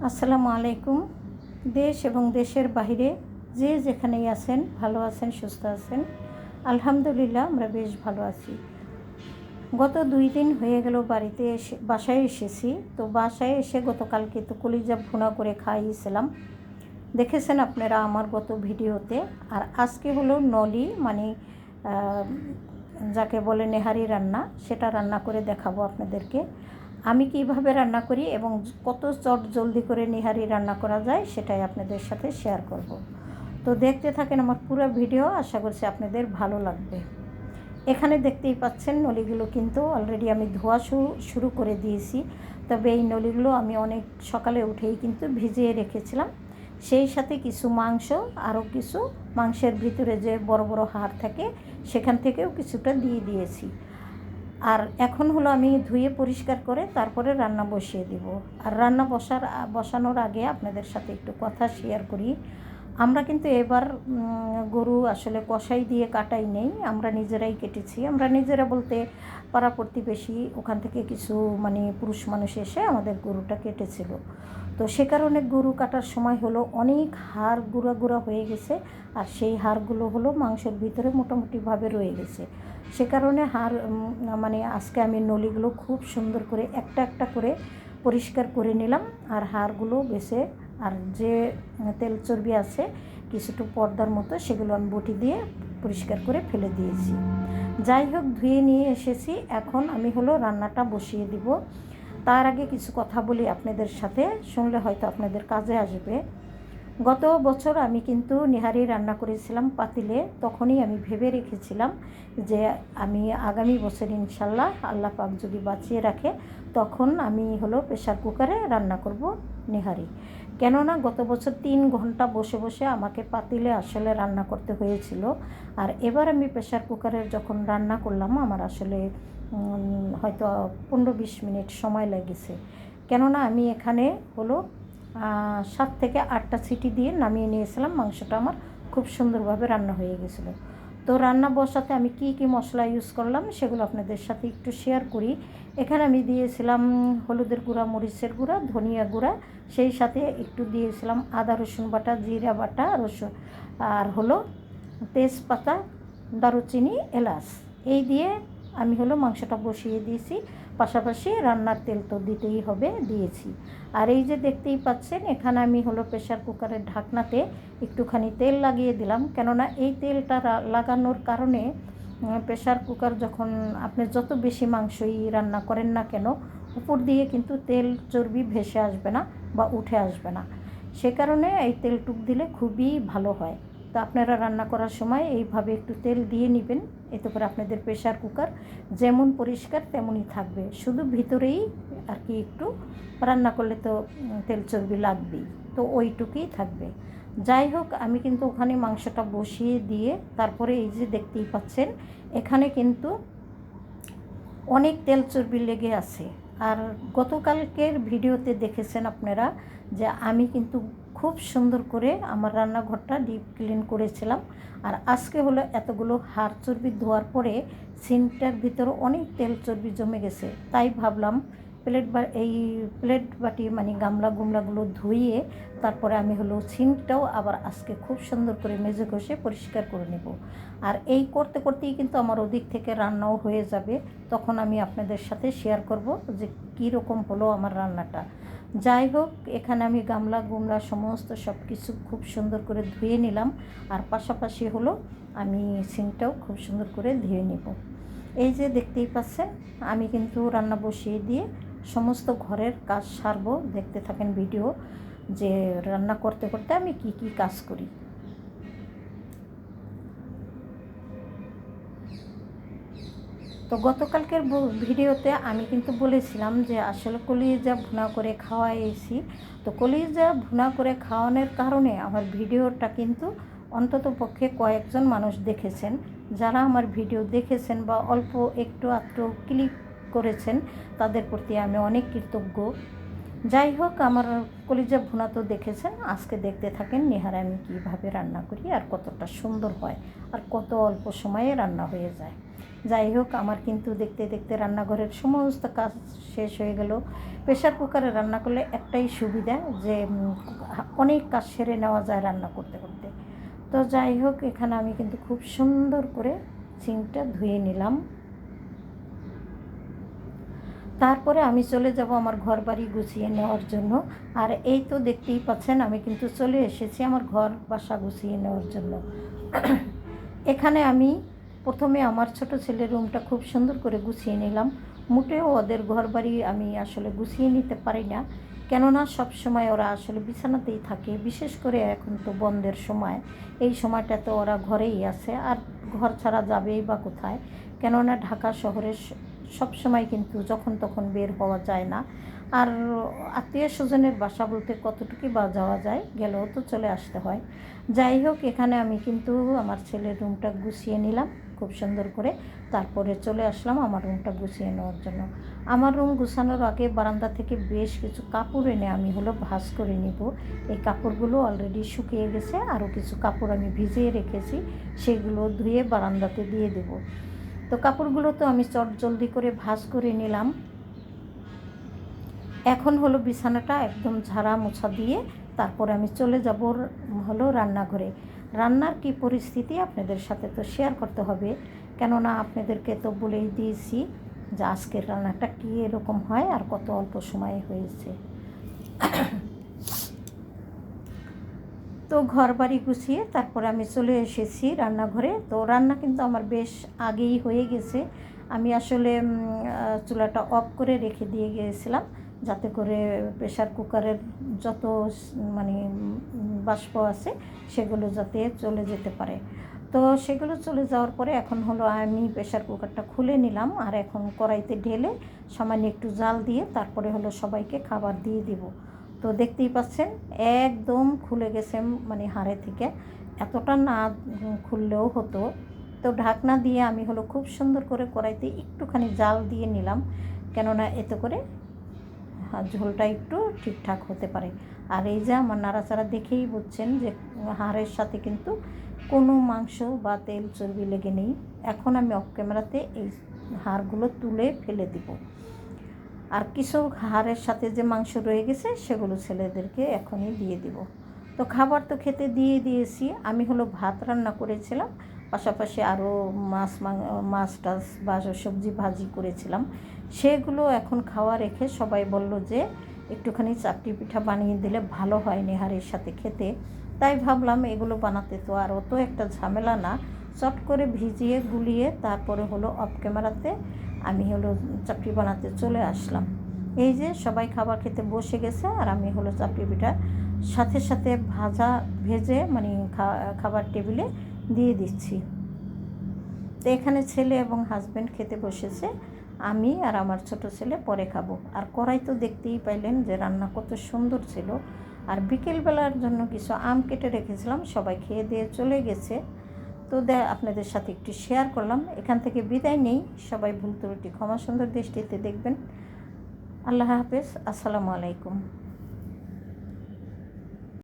আসসালামু আলাইকুম। দেশ এবং দেশের বাইরে যে যেখানেই আছেন, ভালো আছেন, সুস্থ আছেন? আলহামদুলিল্লাহ, আমরা বেশ ভালো আছি। গত 2 দিন হয়ে গেল বাসায় এসেছি। তো বাসায় এসে গতকালকে তো কলিজা ভুনা করে খাইয়েছিলাম, দেখেছেন আপনারা আমার গত ভিডিওতে। আর আজকে হলো নলি, মানে যাকে বলে নেহারি রান্না, সেটা রান্না করে দেখাবো আপনাদেরকে। আমি কিভাবে রান্না করি এবং কত চট জলদি করে নেহারি রান্না করা যায় সেটাই আপনাদের সাথে শেয়ার করব। তো দেখতে থাকেন আমার পুরো ভিডিও, আশা করছি আপনাদের ভালো লাগবে। এখানে দেখতেই পাচ্ছেন নলিগুলো কিন্তু অলরেডি আমি ধোয়া শুরু করে দিয়েছি। তবে এই নলিগুলো আমি অনেক সকালে উঠেই কিন্তু ভিজিয়ে রেখেছিলাম। সেই সাথে কিছু মাংস, আরও কিছু মাংসের ভিতরে যে বড় বড় হাড় থাকে সেখান থেকেও কিছুটা দিয়ে দিয়েছি। আর এখন হলো আমি ধুয়ে পরিষ্কার করে তারপরে রান্না বসিয়ে দিব। আর রান্না বসানোর আগে আপনাদের সাথে একটু কথা শেয়ার করি। আমরা কিন্তু এবার গরু আসলে কষাই দিয়ে কাটাই নেই, আমরা নিজেরাই কেটেছি। আমরা নিজেরা বলতে পাড়া প্রতিবেশী ওখান থেকে কিছু পুরুষ মানুষ এসে আমাদের গরুটা কেটেছিল। তো সে কারণে গরু কাটার সময় হলো অনেক হাড় গুঁড়া গুঁড়া হয়ে গেছে, আর সেই হাড়গুলো হলো মাংসের ভিতরে মোটামুটিভাবে রয়ে গেছে। সে কারণে আজকে আমি নলিগুলো খুব সুন্দর করে একটা একটা করে পরিষ্কার করে নিলাম। আর হাড়গুলো বেছে, আর যে তেল চর্বি আছে কিছুটা পর্দার মতো, সেগুলো আমি বটি দিয়ে পরিষ্কার করে ফেলে দিয়েছি। যাই হোক, ধুয়ে নিয়ে এসেছি। এখন আমি হলো রান্নাটা বসিয়ে দিব। তার আগে কিছু কথা বলি আপনাদের সাথে, শুনলে হয়তো আপনাদের কাজে আসবে। গত বছর আমি কিন্তু নেহারি রান্না করেছিলাম পাতিলে। তখনই আমি ভেবে রেখেছিলাম যে আমি আগামী বছর ইনশাল্লাহ আল্লাহ পাক যদি বাঁচিয়ে রাখে তখন আমি হলো প্রেশার কুকারে রান্না করব নেহারি। কেননা গত বছর 3 ঘন্টা বসে বসে আমাকে পাতিলে আসলে রান্না করতে হয়েছিল। আর এবার আমি প্রেশার কুকারে যখন রান্না করলাম আমার আসলে হয়তো 15-20 মিনিট সময় লেগেছে। কেননা আমি এখানে হলো 7 থেকে 8টা সিটি দিয়ে নামিয়ে নিয়েছিলাম। মাংসটা আমার খুব সুন্দরভাবে রান্না হয়ে গেছিলো। তো রান্না বসাতে আমি কি কি মশলা ইউজ করলাম সেগুলো আপনাদের সাথে একটু শেয়ার করি। এখানে আমি দিয়েছিলাম হলুদের গুঁড়া, মরিচের গুঁড়া, ধনিয়া গুঁড়া, সেই সাথে একটু দিয়েছিলাম আদা রসুন বাটা, জিরা বাটা, রসুন, আর হলো তেজপাতা, দারুচিনি, এলাচ। এই দিয়ে আমি হলো মাংসটা বসিয়ে দিয়েছি। পাশাপাশি রান্নার তেল তো দিতেই হবে, দিয়েছি। আর এই যে দেখতেই পাচ্ছেন, এখানে আমি হলো প্রেশার কুকারের ঢাকনাতে একটুখানি তেল লাগিয়ে দিলাম। কেননা এই তেলটা লাগানোর কারণে প্রেশার কুকার যখন আপনি যত বেশি মাংসই রান্না করেন না কেন, উপর দিয়ে কিন্তু তেল চর্বি ভেসে আসবে না বা উঠে আসবে না। সে কারণে এই তেলটুক দিলে খুবই ভালো হয়। তো আপনারা রান্না করার সময় এইভাবে একটু তেল দিয়ে নেবেন। এতে করে আপনাদের প্রেশার কুকার যেমন পরিষ্কার তেমনই থাকবে, শুধু ভিতরেই আর কি একটু রান্না করলে তো তেল চর্বি লাগবেই, তো ওইটুকুই থাকবে। যাই হোক, আমি কিন্তু ওখানে মাংসটা বসিয়ে দিয়ে তারপরে এই যে দেখতেই পাচ্ছেন এখানে কিন্তু অনেক তেল চর্বি লেগে আছে। আর গতকালকের ভিডিওতে দেখেছেন আপনারা যে আমি কিন্তু খুব সুন্দর করে আমার রান্নাঘরটা ডিপ ক্লিন করেছিলাম। আর আজকে হলো এতগুলো হাড় চর্বি ধোয়ার পরে সিঙ্কটার ভিতরে অনেক তেল চর্বি জমে গেছে। তাই ভাবলাম এই প্লেট বাটি গামলা গুমলাগুলো ধুইয়ে তারপরে আমি হলো সিঙ্কটাও আবার আজকে খুব সুন্দর করে মেজে ঘষে পরিষ্কার করে নেব। আর এই করতে করতেই কিন্তু আমার ওদিক থেকে রান্নাও হয়ে যাবে। তখন আমি আপনাদের সাথে শেয়ার করব যে কী রকম হলো আমার রান্নাটা। যাই হোক, এখানে আমি গামলা গুমলা সমস্ত সব কিছু খুব সুন্দর করে ধুয়ে নিলাম। আর পাশাপাশি হলো আমি সিঙ্কটাও খুব সুন্দর করে ধুয়ে নেব। এই যে দেখতেই পাচ্ছেন আমি কিন্তু রান্না বসিয়ে দিয়ে সমস্ত ঘরের কাজ সারবো। দেখতে থাকেন ভিডিও, যে রান্না করতে করতে আমি কি কি কাজ করি। তো গতকালকের ভিডিওতে আমি কিন্তু বলেছিলাম যে আসলে কলিজা ভুনা করে খাওয়াইছি। তো কলিজা ভুনা করে খাওয়ানোর কারণে আমার ভিডিওটা কিন্তু অন্তত পক্ষে কয়েকজন মানুষ দেখেছেন। যারা আমার ভিডিও দেখেছেন বা অল্প একটু আধটু ক্লিক করেছেন তাদের প্রতি আমি অনেক কৃতজ্ঞ। যাই হোক, আমার কলিজা ভুনা তো দেখেছেন, আজকে দেখতে থাকেন নেহারি আমি কীভাবে রান্না করি আর কতটা সুন্দর হয় আর কত অল্প সময়ে রান্না হয়ে যায়। যাই হোক, আমার কিন্তু দেখতে দেখতে রান্নাঘরের সমস্ত কাজ শেষ হয়ে গেল। প্রেশার কুকারে রান্না করলে একটাই সুবিধা যে অনেক কাজ সেরে নেওয়া যায় রান্না করতে করতে। তো যাই হোক, এখানে আমি কিন্তু খুব সুন্দর করে সিঙ্কটা ধুয়ে নিলাম। তারপরে আমি চলে যাব আমার ঘর বাড়ি গুছিয়ে নেওয়ার জন্য। আর এই তো দেখতেই পাচ্ছেন, আমি কিন্তু চলে এসেছি আমার ঘর বাসা গুছিয়ে নেওয়ার জন্য। এখানে আমি প্রথমে আমার ছোট ছেলের রুমটা খুব সুন্দর করে গুছিয়ে নিলাম। মোটেও ওদের ঘর বাড়ি আমি আসলে গুছিয়ে নিতে পারি না, কেননা সব সময় ওরা আসলে বিছানাতেই থাকে। বিশেষ করে এখন তো বন্ধের সময়, এই সময়টা তো ওরা ঘরেই আছে, আর ঘর ছাড়া যাবেই বা কোথায়, কেননা ঢাকা শহরে সব সময় কিন্তু যখন তখন বের হওয়া যায় না। আর আত্মীয় স্বজনের বাসা বলতে কতটুকু বা যাওয়া যায়, গেলেও তো চলে আসতে হয়। যাই হোক, এখানে আমি কিন্তু আমার ছেলের রুমটা গুছিয়ে নিলাম খুব সুন্দর করে। তারপরে চলে আসলাম আমার রুমটা গুছিয়ে নেওয়ার জন্য। আমার রুম গুছানোর আগে বারান্দা থেকে বেশ কিছু কাপড় এনে আমি ভাঁজ করে নিব। এই কাপড়গুলো অলরেডি শুকিয়ে গেছে, আরও কিছু কাপড় আমি ভিজিয়ে রেখেছি, সেগুলো ধুয়ে বারান্দাতে দিয়ে দেব। তো কাপড়গুলো তো আমি জলদি করে ভাঁজ করে নিলাম। এখন বিছানাটা একদম ঝাড়া মোছা দিয়ে তারপরে আমি চলে যাব রান্নাঘরে। রান্নার কি পরিস্থিতি আপনাদের সাথে তো শেয়ার করতে হবে, কেননা আপনাদেরকে তো বলেই দিয়েছি যে আজকের রান্নাটা কী এরকম হয় আর কত অল্প সময়ে হয়েছে। তো ঘর বাড়ি গুছিয়ে তারপরে আমি চলে এসেছি রান্নাঘরে। তো রান্না কিন্তু আমার বেশ আগেই হয়ে গেছে। আমি আসলে চুলাটা অফ করে রেখে দিয়ে গিয়েছিলাম, যাতে করে প্রেশার কুকারের যত বাষ্প আছে সেগুলো যাতে চলে যেতে পারে। তো সেগুলো চলে যাওয়ার পরে এখন আমি প্রেশার কুকারটা খুলে নিলাম, আর এখন কড়াইতে ঢেলে সামান্য একটু জাল দিয়ে তারপরে সবাইকে খাবার দিয়ে দিব। তো দেখতেই পাচ্ছেন একদম খুলে গেছে, হাড়ে থেকে এতটা না খুললেও হতো। তো ঢাকনা দিয়ে আমি খুব সুন্দর করে কড়াইতে একটুখানি জাল দিয়ে নিলাম, কেননা এতে করে ঝোলটা একটু ঠিকঠাক হতে পারে। আর এই যে আমার নাড়াচাড়া দেখেই বুঝছেন যে হাড়ের সাথে কিন্তু কোনো মাংস বা তেল চর্বি লেগে নেই। এখন আমি অফ ক্যামেরাতে এই হাড়গুলো তুলে ফেলে দিব, আর কিছু হাড়ের সাথে যে মাংস রয়ে গেছে সেগুলো ছেলেদেরকে এখনই দিয়ে দিব। তো খাবার তো খেতে দিয়ে দিয়েছি। আমি ভাত রান্না করেছিলাম, পাশাপাশি আরও মাছ টাছ বা সবজি ভাজি করেছিলাম, সেগুলো এখন খাওয়া রেখে সবাই বলল যে একটুখানি চাপটি পিঠা বানিয়ে দিলে ভালো হয় নেহারের সাথে খেতে। তাই ভাবলাম এগুলো বানাতে তো আর অত একটা ঝামেলা না, চট করে ভিজিয়ে গুলিয়ে তারপরে অফ ক্যামেরাতে আমি চাপড়ি বানাতে চলে আসলাম। এই যে সবাই খাবার খেতে বসে গেছে, আর আমি চাপড়ি পিঠা সাথে সাথে ভেজে খাবার টেবিলে দিয়ে দিচ্ছি। তো এখানে ছেলে এবং হাজব্যান্ড খেতে বসেছে, আমি আর আমার ছোট ছেলে পরে খাবো। আর কড়াই তো দেখতেই পাইলেন যে রান্না কত সুন্দর ছিল। আর বিকেলবেলার জন্য কিছু আম কেটে রেখেছিলাম, সবাই খেয়ে দিয়ে চলে গেছে। তো আপনাদের সাথে একটু শেয়ার করলাম। এখান থেকে বিদায় নেই, সবাই ভুল ত্রুটি ক্ষমা সুন্দর দৃষ্টিতে দেখবেন। আল্লাহ হাফেজ, আসসালামু আলাইকুম।